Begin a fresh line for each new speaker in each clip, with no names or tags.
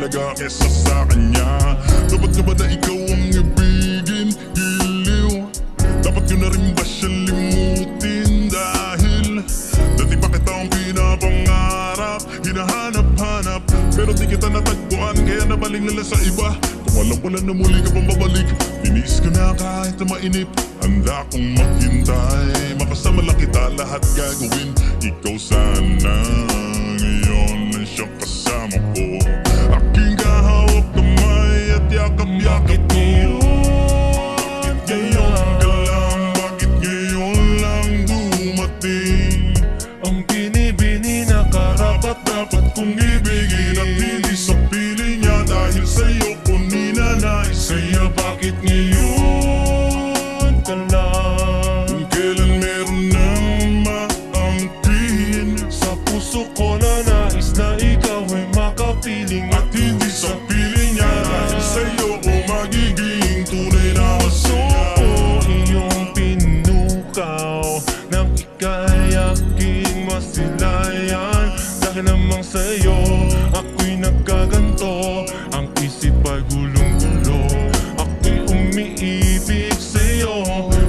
mahalaga kesa sa kanya. Dapat ka ba na ikaw ang ibigin? Giliw, dapat ko na rin ba siyang limutin? Dahil dati pa kitang pinapangarap, hinahanap-hanap, pero di kita natagpuan, kaya nabaling nila sa iba. Kung alam ko lang na muli ka pang babalik, iniis ko na kahit na mainip. Handa kong maghintay, makasama lang kita, lahat gagawin. Ikaw sana ngayon ang siyang kasama ko. Aking kahawak kamay at yakap-yakap ko. Bakit ngayon ka lang, bakit ngayon lang dumating?
Ang binibini na
Dapat kong ibigin at hindi sa piling niya. Dahil sa'yo ko ninanais.
kaya bakit ngayon ka lang?
Kung kailan meron nang maangkin,
Sa puso ko na nais na ikaw ay makapiling
at hindi sa piling niya. Dahil sa'yo ko magiging tunay na masaya.
ko iyong pinukaw nang ika'y aking masilayan. Dahil namang sa'yo ako'y nagkaganto, ang isip ay gulong-gulo. Ako'y umiibig sa'yo,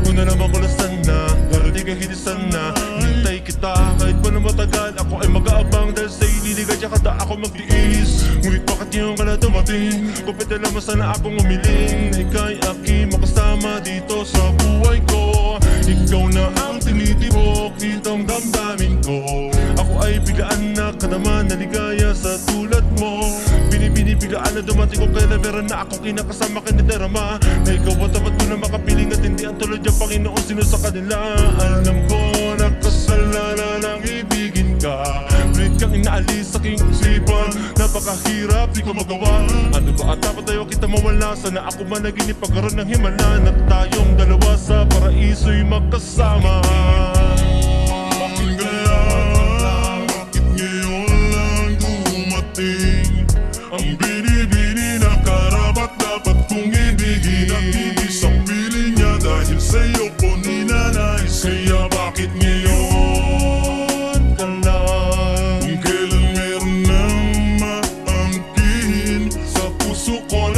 una naman ko na sana, pero di ka hindi sana. Hintay kita kahit pa na matagal, ako ay mag-aabang dahil sa'yo liligan siya kada ako magtiis. Ngunit bakit ngayon ka na dumating? Kupit na naman sana akong umiling na ika'y aking makasama dito sa buhay ko. Ikaw na ang tinitibok, itong damdamin ko. Ako ay biglaan na ka naman, naligaya sa tulad mo. Binibigaan na dumating ko kailan meron na akong kinakasama kiniderama. Na ikaw ang dapat ko na makapiling at hindi ang tulad yung Panginoon sino sa kanila. Alam ko na kasalanan ang ibigin ka, ngunit kang inaalis sa aking isipan. Napakahirap, di ko magawa. Ano ba at dapat tayo kita mawala? Sana ako man naginip pagkaroon ng himala, na tayong dalawa sa paraiso'y magkasama.
Bakit lang, bakit ngayon lang dumating? Ang binibini na karapat-dapat kong ibigin at hindi sa piling niya. Dahil sa'yo ko ninanais. Kaya bakit ngayon
ka lang?
kung kailan meron nang maangkin?
Sa puso ko